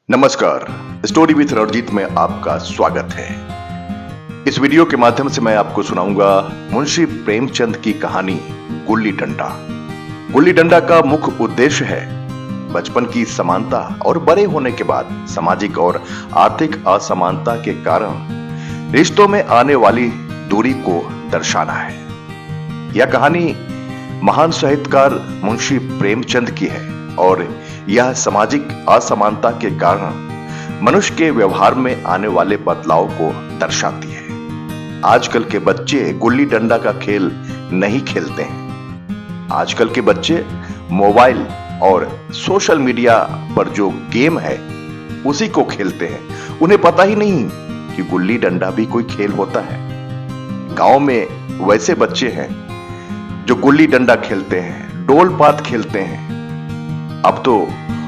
नमस्कार। Story with Ranjit में आपका स्वागत है। इस वीडियो के माध्यम से मैं आपको सुनाऊंगा मुंशी प्रेमचंद की कहानी गुल्ली डंडा। गुल्ली डंडा का मुख्य उद्देश्य है बचपन की समानता और बड़े होने के बाद सामाजिक और आर्थिक असमानता के कारण रिश्तों में आने वाली दूरी को दर्शाना है। यह कहानी महान साहित्यकार मुंशी प्रेमचंद की है और यह सामाजिक असमानता के कारण मनुष्य के व्यवहार में आने वाले बदलाव को दर्शाती है। आजकल के बच्चे गुल्ली डंडा का खेल नहीं खेलते हैं। आजकल के बच्चे मोबाइल और सोशल मीडिया पर जो गेम है उसी को खेलते हैं। उन्हें पता ही नहीं कि गुल्ली डंडा भी कोई खेल होता है। गांव में वैसे बच्चे हैं जो गुल्ली डंडा खेलते हैं, डोल पात खेलते हैं। अब तो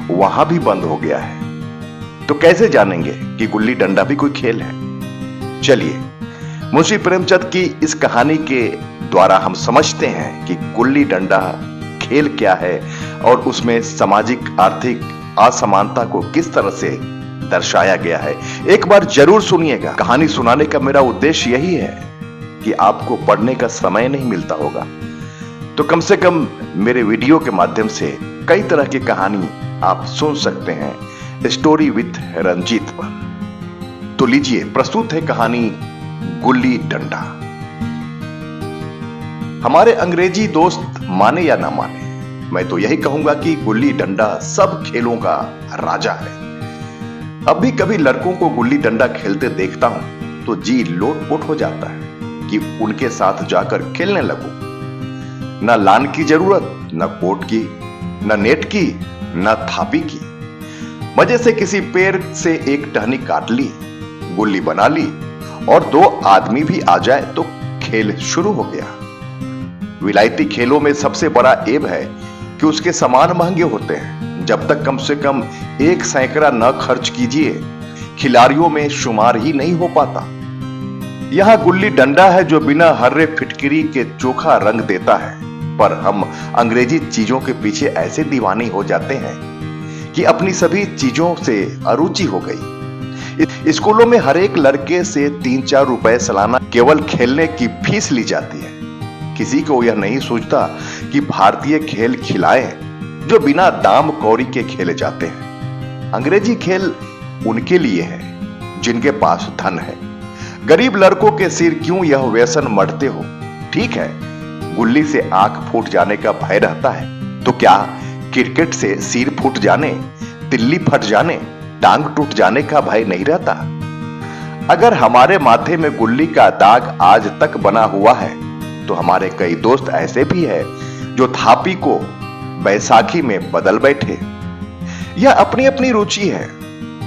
वहां भी बंद हो गया है, तो कैसे जानेंगे कि गुल्ली डंडा भी कोई खेल है। चलिए मुंशी प्रेमचंद की इस कहानी के द्वारा हम समझते हैं कि गुल्ली डंडा खेल क्या है और उसमें सामाजिक आर्थिक असमानता को किस तरह से दर्शाया गया है। एक बार जरूर सुनिएगा। कहानी सुनाने का मेरा उद्देश्य यही है कि आपको पढ़ने का समय नहीं मिलता होगा, तो कम से कम मेरे वीडियो के माध्यम से कई तरह की कहानी आप सुन सकते हैं स्टोरी विथ रंजीत पर। तो लीजिए, प्रस्तुत है कहानी गुल्ली डंडा। हमारे अंग्रेजी दोस्त माने या ना माने, मैं तो यही कहूंगा कि गुल्ली डंडा सब खेलों का राजा है। अब भी कभी लड़कों को गुल्ली डंडा खेलते देखता हूं तो जी लोटपोट हो जाता है कि उनके साथ जाकर खेलने लगूं। ना लान की जरूरत, ना कोट की, ना नेट की, ना थापी की। मजे से किसी पेड़ से एक टहनी काट ली, गुल्ली बना ली और दो आदमी भी आ जाए तो खेल शुरू हो गया। विलायती खेलों में सबसे बड़ा ऐब है कि उसके सामान महंगे होते हैं। जब तक कम से कम 1 सैकड़ा न खर्च कीजिए, खिलाड़ियों में शुमार ही नहीं हो पाता। यह गुल्ली डंडा है जो बिना हर्रे फिटकिरी के चोखा रंग देता है, पर हम अंग्रेजी चीजों के पीछे ऐसे दीवाने हो जाते हैं कि अपनी सभी चीजों से अरुचि हो गई। स्कूलों में हर एक लड़के से 3-4 रुपए सालाना केवल खेलने की फीस ली जाती है। किसी को यह नहीं सोचता कि भारतीय खेल खिलाए जो बिना दाम कौड़ी के खेले जाते हैं। अंग्रेजी खेल उनके लिए है जिनके पास धन है। गरीब लड़कों के सिर क्यों यह व्यसन मढ़ते हो। ठीक है, गुल्ली से आंख फूट जाने का भय रहता है, तो क्या क्रिकेट से सिर फूट जाने, तिल्ली फट जाने, टांग टूट जाने का भय नहीं रहता। अगर हमारे माथे में गुल्ली का दाग आज तक बना हुआ है तो हमारे कई दोस्त ऐसे भी हैं जो थापी को बैसाखी में बदल बैठे। यह अपनी अपनी रुचि है।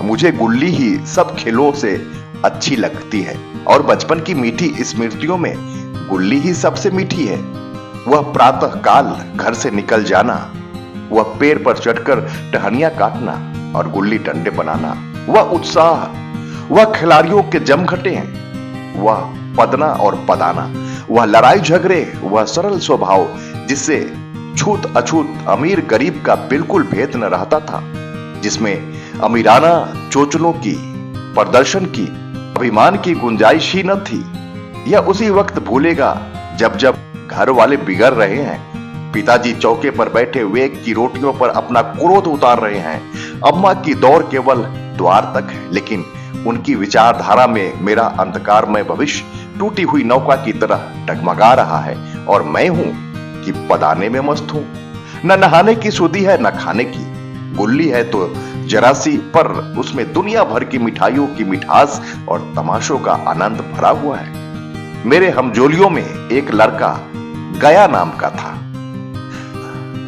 मुझे गुल्ली ही सब खेलों से अच्छी लगती है और बचपन की मीठी स्मृतियों में गुल्ली ही सबसे मीठी है। वह प्रातः काल घर से निकल जाना, वह पेड़ पर चढ़कर टहनियां काटना और गुल्ली डंडे बनाना, वह उत्साह, वह खिलाड़ियों के जमघटे हैं, वह पदना और पदाना, वह लड़ाई झगड़े, वह सरल स्वभाव जिससे छूत अछूत अमीर गरीब का बिल्कुल भेद न रहता था, जिसमें अमीराना चोचलों की, प्रदर्शन की, अभिमान की गुंजाइश ही न थी। यह उसी वक्त भूलेगा जब जब घर वाले बिगड़ रहे हैं, पिताजी चौके पर बैठे वेग की रोटियों पर अपना क्रोध उतार रहे हैं, अम्मा की दौड़ केवल द्वार तक है, लेकिन उनकी विचारधारा में मेरा अंधकारमय भविष्य टूटी हुई नौका की तरह डगमगा रहा है और मैं हूं कि पदाने में मस्त हूं। न नहाने की सुधि है न खाने की। गुल्ली है तो जरा सी, पर उसमें दुनिया भर की मिठाइयों की मिठास और तमाशों का आनंद भरा हुआ है। मेरे हमजोलियों में एक लड़का गया नाम का था।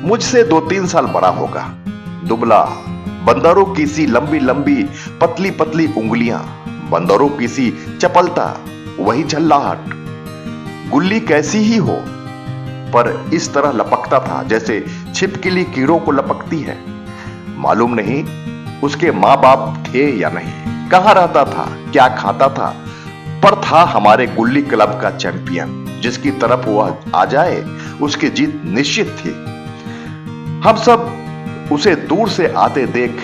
मुझसे 2-3 साल बड़ा होगा। दुबला, बंदरों की सी लंबी लंबी पतली पतली उंगलियां, बंदरों की सी चपलता, वही झल्लाहट। गुल्ली कैसी ही हो, पर इस तरह लपकता था जैसे छिपकली कीड़ों को लपकती है। मालूम नहीं उसके माँ बाप थे या नहीं, कहां रहता था, क्या खाता था, पर था हमारे गुल्ली क्लब का चैंपियन। जिसकी तरफ वह आ जाए उसकी जीत निश्चित थी। हम सब उसे दूर से आते देख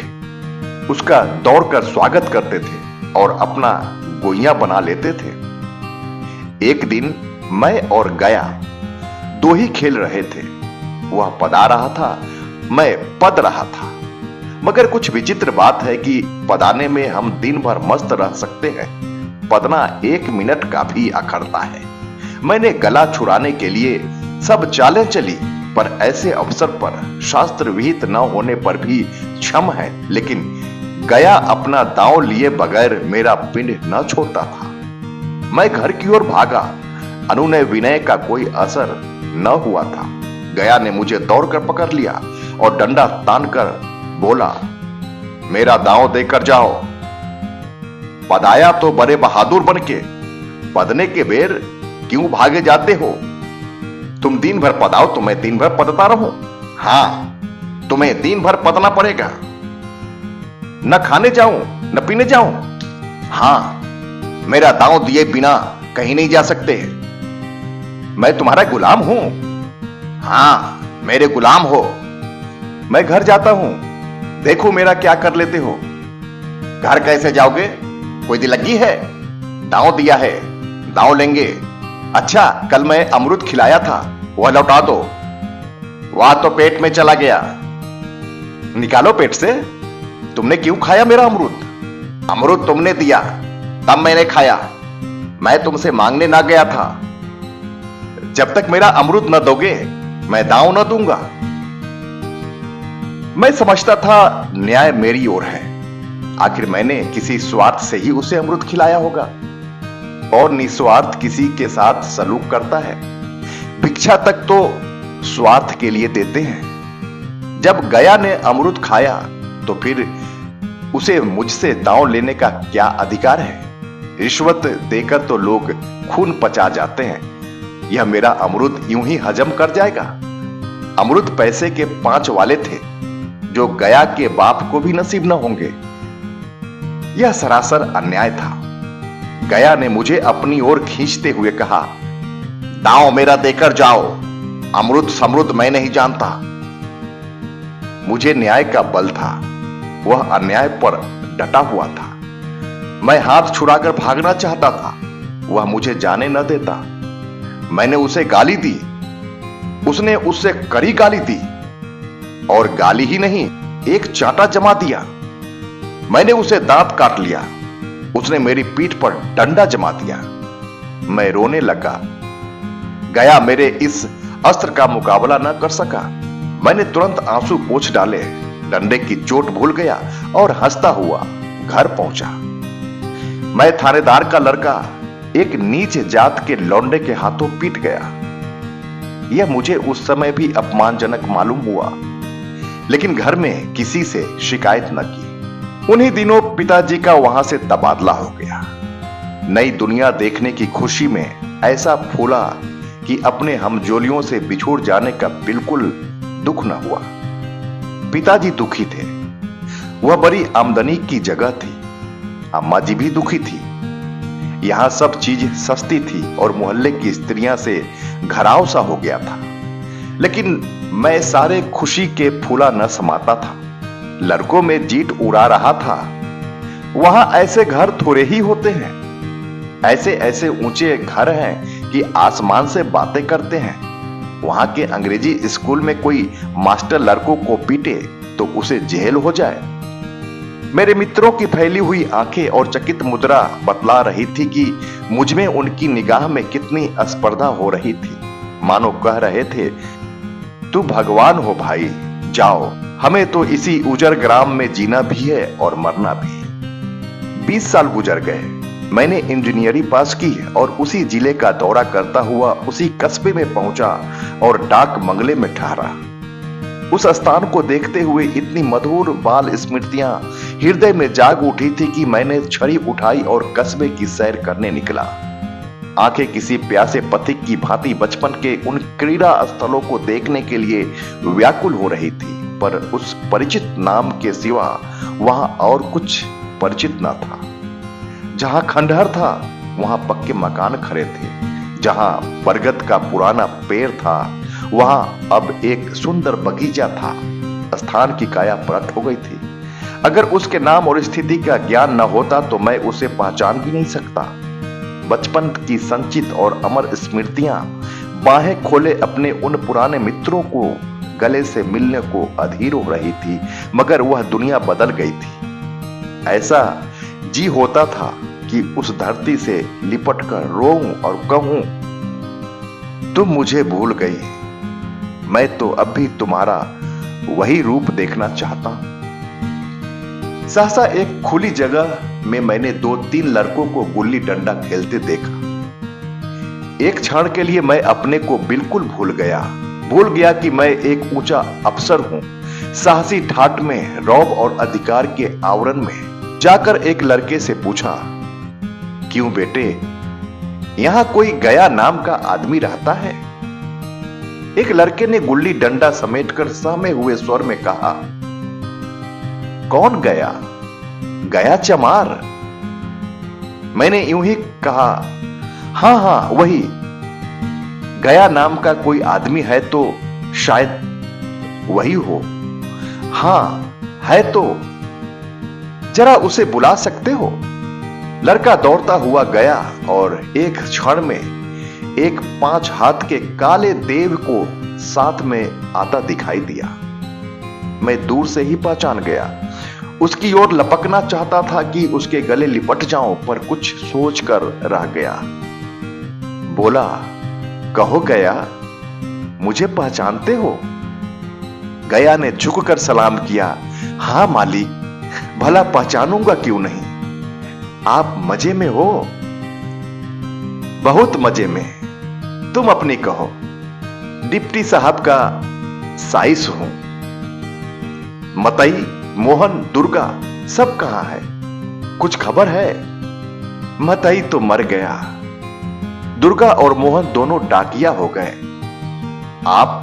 उसका दौड़कर स्वागत करते थे और अपना गोइया बना लेते थे। एक दिन मैं और गया दो ही खेल रहे थे। वह पदा रहा था, मैं पद रहा था। मगर कुछ विचित्र बात है कि पदाने में हम दिन भर मस्त रह सकते हैं, पदना 1 मिनट का भी अखरता है। मैंने गला छुड़ाने के लिए सब चालें चली, पर ऐसे अवसर पर शास्त्र विहित न होने पर भी क्षम है। लेकिन गया अपना दांव लिए बगैर मेरा पिंड न छोड़ता था। मैं घर की ओर भागा। अनुनय विनय का कोई असर न हुआ था। गया ने मुझे दौड़कर पकड़ लिया और डंडा तानकर बोला, मेरा दांव देकर जाओ। पदाया तो बड़े बहादुर बनके, पदने के बेर क्यों भागे जाते हो? तुम दिन भर पदाओ तो मैं दिन भर पदता रहूं? हां, तुम्हें दिन भर पदना पड़ेगा। न खाने जाऊं न पीने जाऊं? हां, मेरा दांव दिए बिना कहीं नहीं जा सकते। मैं तुम्हारा गुलाम हूं? हां, मेरे गुलाम हो। मैं घर जाता हूं, देखो मेरा क्या कर लेते हो। घर कैसे जाओगे? कोई दिलगी है? दांव दिया है, दांव लेंगे। अच्छा, कल मैं अमरूद खिलाया था, वह लौटा दो। वह तो पेट में चला गया। निकालो पेट से। तुमने क्यों खाया मेरा अमरूद? अमरूद तुमने दिया, तब मैंने खाया। मैं तुमसे मांगने ना गया था। जब तक मेरा अमरूद न दोगे, मैं दांव न दूंगा। मैं समझता था न्याय मेरी ओर है। आखिर मैंने किसी स्वार्थ से ही उसे अमरूद खिलाया होगा, और निस्वार्थ किसी के साथ सलूक करता है। भिक्षा तक तो स्वार्थ के लिए देते हैं। जब गया ने अमरूद खाया तो फिर उसे मुझसे दांव लेने का क्या अधिकार है? रिश्वत देकर तो लोग खून पचा जाते हैं। यह मेरा अमरूद यूं ही हजम कर जाएगा? अमरूद पैसे के 5 वाले थे, जो गया के बाप को भी नसीब न होंगे। यह सरासर अन्याय था। गया ने मुझे अपनी ओर खींचते हुए कहा, दांव मेरा देकर जाओ। अमरूद समरूद मैं नहीं जानता। मुझे न्याय का बल था, वह अन्याय पर डटा हुआ था। मैं हाथ छुड़ाकर भागना चाहता था, वह मुझे जाने न देता। मैंने उसे गाली दी, उसने उससे कड़ी गाली दी, और गाली ही नहीं, एक चांटा जमा दिया। मैंने उसे दांत काट लिया, उसने मेरी पीठ पर डंडा जमा दिया। मैं रोने लगा। गया मेरे इस अस्त्र का मुकाबला न कर सका। मैंने तुरंत आंसू पोंछ डाले, डंडे की चोट भूल गया और हंसता हुआ घर पहुंचा। मैं थानेदार का लड़का एक नीच जात के लौंडे के हाथों पीट गया। यह मुझे उस समय भी अपमानजनक मालूम हुआ, लेकिन घर में किसी से शिकायत न की। उन्हीं दिनों पिताजी का वहां से तबादला हो गया। नई दुनिया देखने की खुशी में ऐसा फूला कि अपने हमजोलियों से बिछुड़ जाने का बिल्कुल दुख न हुआ। पिताजी दुखी थे। वह बड़ी आमदनी की जगह थी। अम्मा जी भी दुखी थी। यहां सब चीज सस्ती थी और मोहल्ले की स्त्रियां से घराव सा हो गया था। लेकिन मैं सारे खुशी के फूला न समाता था। लड़कों में जीत उड़ा रहा था। वहां ऐसे घर थोड़े ही होते हैं। ऐसे ऐसे ऊंचे घर हैं कि आसमान से बातें करते हैं। वहां के अंग्रेजी स्कूल में कोई मास्टर लड़कों को पीटे तो उसे जेल हो जाए। मेरे मित्रों की फैली हुई आंखें और चकित मुद्रा बतला रही थी कि मुझमें उनकी निगाह में कितनी स्पर्धा हो रही थी। मानो कह रहे थे, तू भगवान हो भाई, जाओ, हमें तो इसी उजर ग्राम में जीना भी है और मरना भी। 20 साल गुजर गए। मैंने इंजीनियरिंग पास की और उसी जिले का दौरा करता हुआ उसी कस्बे में पहुंचा और डाक बंगले में ठहरा। उस स्थान को देखते हुए इतनी मधुर बाल स्मृतियां हृदय में जाग उठी थी कि मैंने छड़ी उठाई और कस्बे की सैर करने निकला। आंखें किसी प्यासे पथिक की भांति बचपन के उन क्रीड़ा स्थलों को देखने के लिए व्याकुल हो रही थी, पर उस परिचित नाम के सिवा वहां और कुछ परिचित न था। जहां खंडहर था वहां पक्के मकान खड़े थे। जहां बरगद का पुराना पेड़ था वहां अब एक सुंदर बगीचा था। स्थान की काया पलट हो गई थी। अगर उसके नाम और स्थिति का ज्ञान न होता तो मैं उसे पहचान भी नहीं सकता। बचपन की संचित और अमर स्मृतियां बाहें खोले अपने उन पुराने मित्रों को गले से मिलने को अधीर हो रही थी, मगर वह दुनिया बदल गई थी। ऐसा जी होता था कि उस धरती से लिपटकर रोऊं और कहूं, तुम मुझे भूल गई, मैं तो अब भी तुम्हारा वही रूप देखना चाहता हूं। सहसा एक खुली जगह में मैंने 2-3 लड़कों को गुल्ली डंडा खेलते देखा। एक क्षण के लिए मैं अपने को बिल्कुल भूल गया कि मैं एक ऊंचा अफसर हूं। साहसी ठाट में, रौब और अधिकार के आवरण में जाकर एक लड़के से पूछा, क्यों बेटे, यहां कोई गया नाम का आदमी रहता है? एक लड़के ने गुल्ली डंडा समेटकर सहमे हुए स्वर में कहा, कौन गया? गया चमार। मैंने यूं ही कहा, हां वही। गया नाम का कोई आदमी है तो शायद वही हो। हां है तो जरा उसे बुला सकते हो? लड़का दौड़ता हुआ गया और एक क्षण में एक 5 हाथ के काले देव को साथ में आता दिखाई दिया। मैं दूर से ही पहचान गया। उसकी ओर लपकना चाहता था कि उसके गले लिपट जाऊं, पर कुछ सोचकर रह गया। बोला, कहो गया, मुझे पहचानते हो? गया ने झुककर सलाम किया, हां मालिक, भला पहचानूंगा क्यों नहीं। आप मजे में हो? बहुत मजे में। तुम अपनी कहो। डिप्टी साहब का साइस हूं। मतई, मोहन, दुर्गा सब कहां है? कुछ खबर है? मतई तो मर गया। दुर्गा और मोहन दोनों डाकिया हो गए। आप?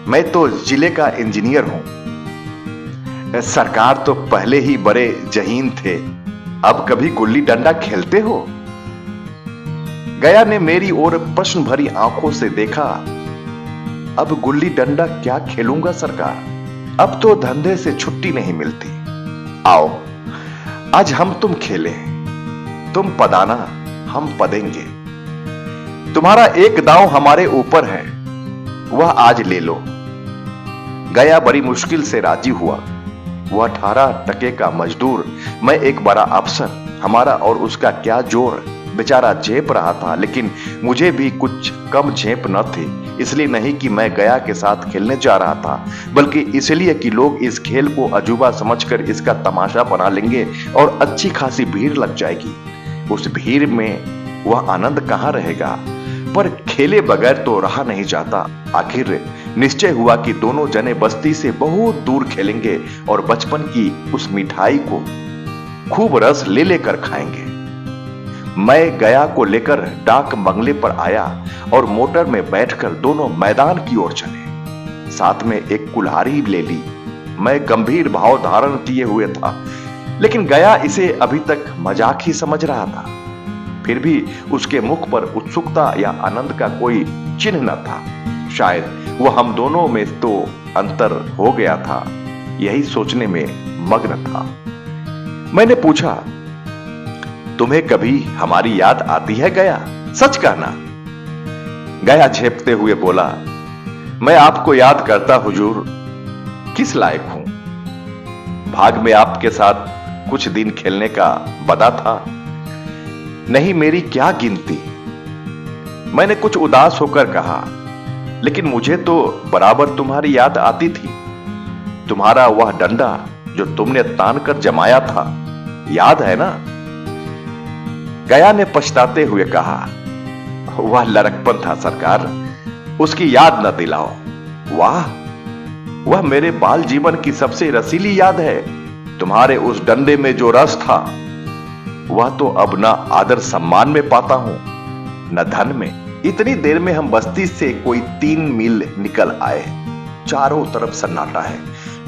मैं तो जिले का इंजीनियर हूं। सरकार तो पहले ही बड़े जहीन थे, अब कभी गुल्ली डंडा खेलते हो? गया ने मेरी ओर प्रश्न भरी आंखों से देखा। अब गुल्ली डंडा क्या खेलूंगा सरकार, अब तो धंधे से छुट्टी नहीं मिलती। आओ आज हम तुम खेलें, तुम पदाना हम पदेंगे। तुम्हारा एक दांव हमारे ऊपर है, वह आज ले लो। गया बड़ी मुश्किल से राजी हुआ। वह 18 टके का मजदूर, मैं एक बड़ा अफसर, हमारा और उसका क्या जोर। बेचारा झेप रहा था, लेकिन मुझे भी कुछ कम झेप न थी। इसलिए नहीं कि मैं गया के साथ खेलने जा रहा था, बल्कि इसलिए कि लोग इस खेल को अजूबा समझकर इसका तमाशा बना लेंगे और अच्छी खासी भीड़ लग जाएगी। उस भीड़ में वह आनंद कहां रहेगा, पर खेले बगैर तो रहा नहीं जाता। आखिर निश्चय हुआ कि दोनों जने बस्ती से बहुत दूर खेलेंगे और बचपन की उस मिठाई को खूब रस ले लेकर खाएंगे। मैं गया को लेकर डाक बंगले पर आया और मोटर में बैठकर दोनों मैदान की ओर चले। साथ में एक कुल्हाड़ी ले ली। मैं गंभीर भाव धारण किए हुए था, लेकिन गया इसे अभी तक मजाक ही समझ रहा था। फिर भी उसके मुख पर उत्सुकता या आनंद का कोई चिन्ह न था। शायद वह हम दोनों में तो अंतर हो गया था, यही सोचने में मग्न था। मैंने पूछा, तुम्हें कभी हमारी याद आती है गया? सच कहना। गया झेपते हुए बोला, मैं आपको याद करता हुजूर, किस लायक हूं? भाग में आपके साथ कुछ दिन खेलने का बदा था। नहीं मेरी क्या गिनती। मैंने कुछ उदास होकर कहा, लेकिन मुझे तो बराबर तुम्हारी याद आती थी। तुम्हारा वह डंडा जो तुमने तान कर जमाया था, याद है ना? गया ने पछताते हुए कहा, वह लड़कपन था सरकार, उसकी याद न दिलाओ। वाह, वह मेरे बाल जीवन की सबसे रसीली याद है। तुम्हारे उस डंडे में जो रस था, वह तो अब न आदर सम्मान में पाता हूं, न धन में। इतनी देर में हम बस्ती से कोई 3 मील निकल आए। चारों तरफ सन्नाटा है।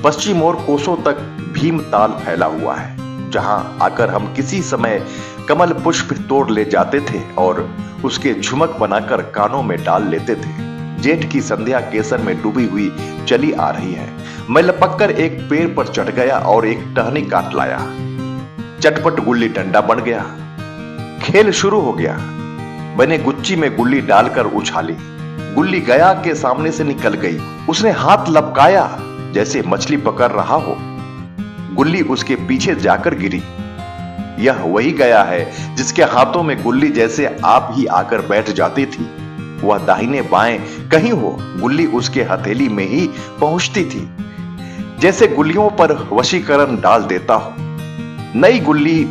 पश्चिम ओर कोसों तक भीमताल फैला हुआ है, जहां आकर हम किसी समय कमल पुष्प तोड़ ले जाते थे और उसके झुमक बनाकर कानों में डाल लेते थे। जेठ की संध्या केसर में डूबी हुई चली आ रही है। मैं लपककर एक पेड़ पर चढ़ गया और एक टहनी काट लाया। चटपट गुल्ली डंडा बन गया। खेल शुरू हो गया। मैंने गुच्ची में गुल्ली डालकर उछाली। गुल्ली गया के सामने से निकल गई। उसने हाथ लपकाया जैसे मछली पकड़ रहा हो। गुल्ली उसके पीछे जाकर गिरी। यह वही गया है जिसके हाथों में गुल्ली जैसे आप ही आकर बैठ जाती थी। वह दाहिने बाएं कहीं हो, गुल्ली उसके हथेली में ही पहुंचती थी, जैसे गुल्लियों पर वशीकरण डाल देता हो। नई गुल्ली,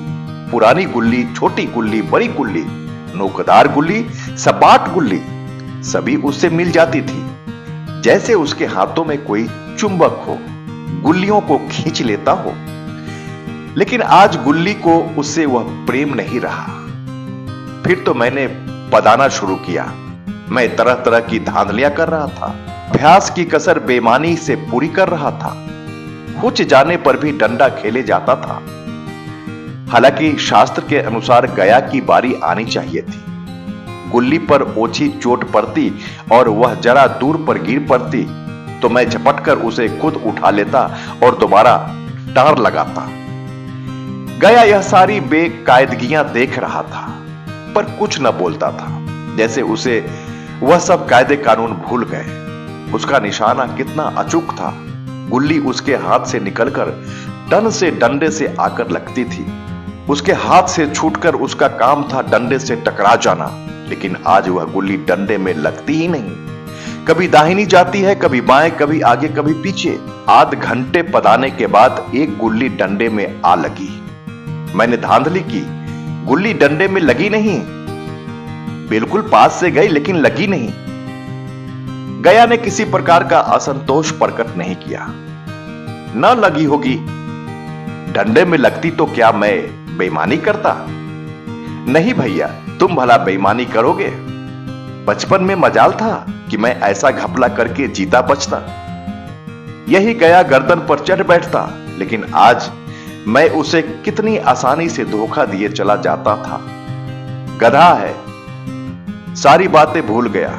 पुरानी गुल्ली, छोटी गुल्ली, बड़ी गुल्ली, नोकदार गुल्ली, सपाट गुल्ली, सभी उससे मिल जाती थी, जैसे उसके हाथों में कोई चुंबक हो, गुल्लियों को खींच लेता हो। लेकिन आज गुल्ली को उससे वह प्रेम नहीं रहा। फिर तो मैंने पदाना शुरू किया। मैं तरह तरह की धांधलियां कर रहा था। अभ्यास की कसर बेईमानी से पूरी कर रहा था। हुच जाने पर भी डंडा खेले जाता था। हालांकि शास्त्र के अनुसार गया की बारी आनी चाहिए थी। गुल्ली पर ओछी चोट पड़ती और वह जरा दूर पर गिर पड़ती तो मैं झपटकर उसे खुद उठा लेता और दोबारा टार लगाता। गया यह सारी बेकायदगियां देख रहा था, पर कुछ न बोलता था, जैसे उसे वह सब कायदे कानून भूल गए। उसका निशाना कितना अचूक था। गुल्ली उसके हाथ से निकलकर टन से डंडे से आकर लगती थी। उसके हाथ से छूटकर उसका काम था डंडे से टकरा जाना, लेकिन आज वह गुल्ली डंडे में लगती ही नहीं। कभी दाहिनी जाती है, कभी बाएं, कभी आगे, कभी पीछे। आध घंटे पदाने के बाद एक गुल्ली डंडे में आ लगी। मैंने धांधली की, गुल्ली डंडे में लगी नहीं। बिल्कुल पास से गई लेकिन लगी नहीं। गया ने किसी प्रकार का असंतोष प्रकट नहीं किया। न लगी होगी, डंडे में लगती तो क्या मैं बेईमानी करता? नहीं भैया, तुम भला बेईमानी करोगे? बचपन में मजाल था कि मैं ऐसा घपला करके जीता बचता। यही गया गर्दन पर चढ़ बैठता, लेकिन आज मैं उसे कितनी आसानी से धोखा दिए चला जाता था। गधा है, सारी बातें भूल गया।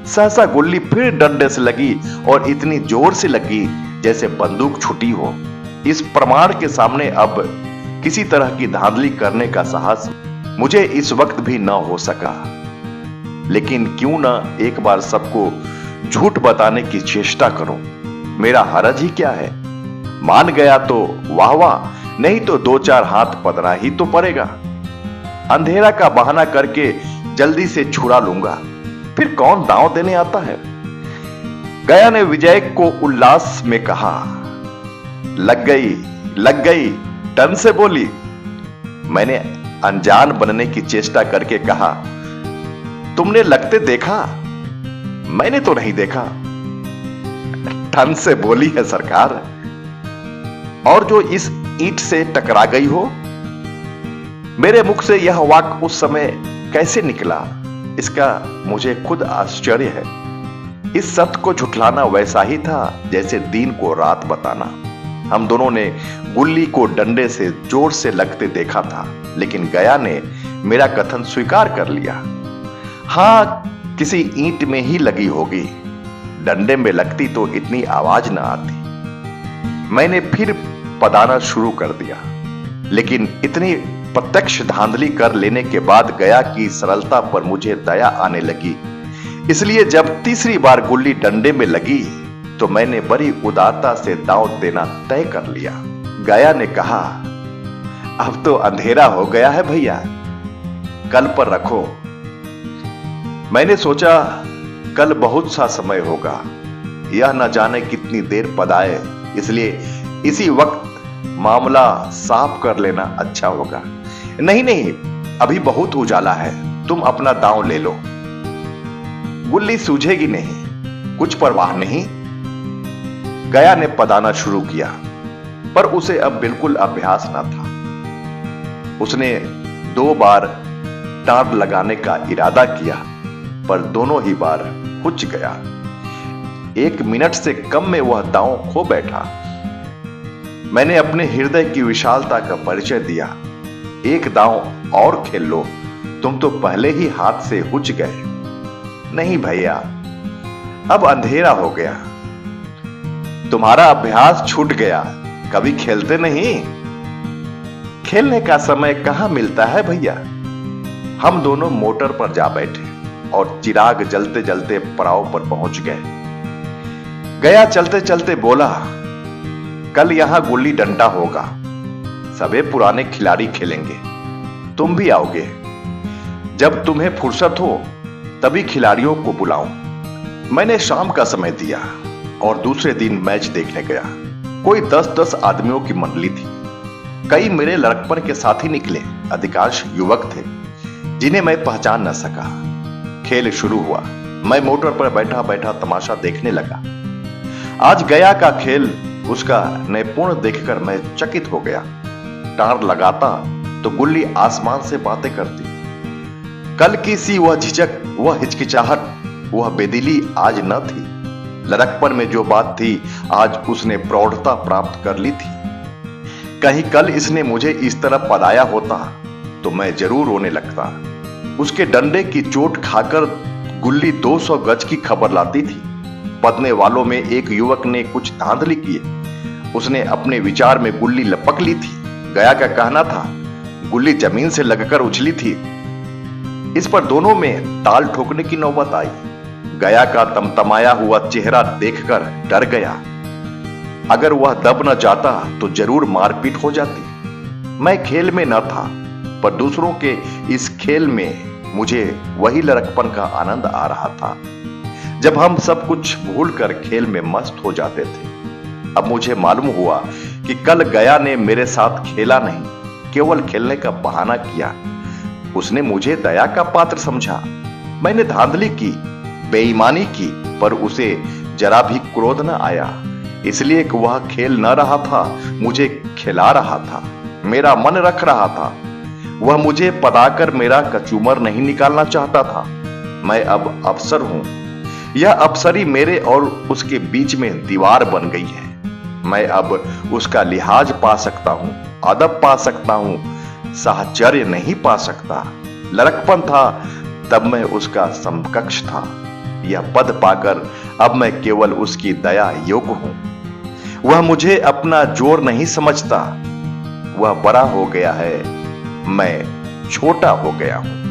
सहसा गुल्ली फिर डंडे से लगी और इतनी जोर से लगी जैसे बंदूक छुटी हो। इस प्रमाण के सामने अब किसी तरह की धांधली करने का साहस मुझे इस वक्त भी न हो सका। लेकिन क्यों न एक बार सबको झूठ बताने की चेष्टा करूं। मेरा हरज ही क्या है? मान गया तो वाह वाह, नहीं तो दो चार हाथ पदरा ही तो पड़ेगा। अंधेरा का बहाना करके जल्दी से छुड़ा लूंगा, फिर कौन दांव देने आता है? गया ने विजय को उल्लास में कहा। लग गई, लग गई, टन से बोली। मैंने अनजान बनने की चेष्टा करके कहा, तुमने लगते देखा? मैंने तो नहीं देखा। टन से बोली है सरकार। और जो इस ईंट से टकरा गई हो? मेरे मुख से यह वाक्य उस समय कैसे निकला, इसका मुझे खुद आश्चर्य है। इस सत्य को झुठलाना वैसा ही था जैसे दिन को रात बताना। हम दोनों ने गुल्ली को डंडे से जोर से लगते देखा था, लेकिन गया ने मेरा कथन स्वीकार कर लिया। हां, किसी ईंट में ही लगी होगी। डंडे में लगती तो इतनी आवाज न आती। मैंने फिर पदाना शुरू कर दिया, लेकिन इतनी प्रत्यक्ष धांधली कर लेने के बाद गया की सरलता पर मुझे दया आने लगी। इसलिए जब तीसरी बार गुल्ली डंडे में लगी तो मैंने बड़ी उदारता से दांव देना तय कर लिया। गया ने कहा, अब तो अंधेरा हो गया है भैया, कल पर रखो। मैंने सोचा कल बहुत सा समय होगा, यह न जाने कितनी देर पदाए, इसलिए इसी वक्त मामला साफ कर लेना अच्छा होगा। नहीं नहीं, अभी बहुत उजाला है, तुम अपना दांव ले लो, गुल्ली सूझेगी नहीं, कुछ परवाह नहीं। गया ने पदाना शुरू किया, पर उसे अब बिल्कुल अभ्यास न था। उसने 2 बार टार लगाने का इरादा किया, पर दोनों ही बार हुच गया। 1 मिनट से कम में वह दांव खो बैठा। मैंने अपने हृदय की विशालता का परिचय दिया। 1 दांव और खेल लो, तुम तो पहले ही हाथ से हुच गए। नहीं भैया, अब अंधेरा हो गया, तुम्हारा अभ्यास छूट गया, कभी खेलते नहीं। खेलने का समय कहां मिलता है भैया। हम दोनों मोटर पर जा बैठे और चिराग जलते जलते पड़ाव पर पहुंच गए। गया चलते चलते बोला, कल यहां गुल्ली डंडा होगा, सबे पुराने खिलाड़ी खेलेंगे, तुम भी आओगे। जब तुम्हें फुर्सत हो तभी खिलाड़ियों को बुलाऊं। मैंने शाम का समय दिया और दूसरे दिन मैच देखने गया। कोई 10-10 आदमियों की मंडली थी। कई मेरे लड़कपन के साथी निकले, अधिकांश युवक थे जिन्हें मैं पहचान न सका। खेल शुरू हुआ। मैं मोटर पर बैठा बैठा तमाशा देखने लगा। आज गया का खेल, उसका नैपुण्य देखकर मैं चकित हो गया। टार लगाता तो गुल्ली आसमान से बातें करती। कल की सी वह झिझक, वह हिचकिचाहट, वह बेदिली आज न थी। लड़कपन में जो बात थी आज उसने प्रौढ़ता प्राप्त कर ली थी। कहीं कल इसने मुझे इस तरह पदाया होता तो मैं जरूर रोने लगता। उसके डंडे की चोट खाकर गुल्ली 200 गज की खबर लाती थी। पदने वालों में एक युवक ने कुछ धांधली किए। उसने अपने विचार में गुल्ली लपक ली थी। गया का कहना था गुल्ली जमीन से लगकर उछली थी। इस पर दोनों में ताल ठोकने की नौबत आई। गया का तमतमाया हुआ चेहरा देखकर डर गया। अगर वह दब न जाता तो जरूर मारपीट हो जाती। मैं खेल में न था, पर दूसरों के इस खेल में मुझे वही लड़कपन का आनंद आ रहा था जब हम सब कुछ भूलकर खेल में मस्त हो जाते थे। अब मुझे मालूम हुआ कि कल गया ने मेरे साथ खेला नहीं, केवल खेलने का बहाना किया। उसने मुझे दया का पात्र समझा। मैंने धांधली की, बेईमानी की, पर उसे जरा भी क्रोध न आया, इसलिए कि वह खेल न रहा था, मुझे खिला रहा था, मेरा मन रख रहा था। वह मुझे पदाकर मेरा कचूमर नहीं निकालना चाहता था। मैं अब अफसर हूं। यह अफसरी मेरे और उसके बीच में दीवार बन गई है। मैं अब उसका लिहाज पा सकता हूं, अदब पा सकता हूं, साहचर्य नहीं पा सकता। लड़कपन था तब मैं उसका समकक्ष था। यह पद पाकर अब मैं केवल उसकी दया योग्य हूं। वह मुझे अपना जोर नहीं समझता। वह बड़ा हो गया है, मैं छोटा हो गया हूं।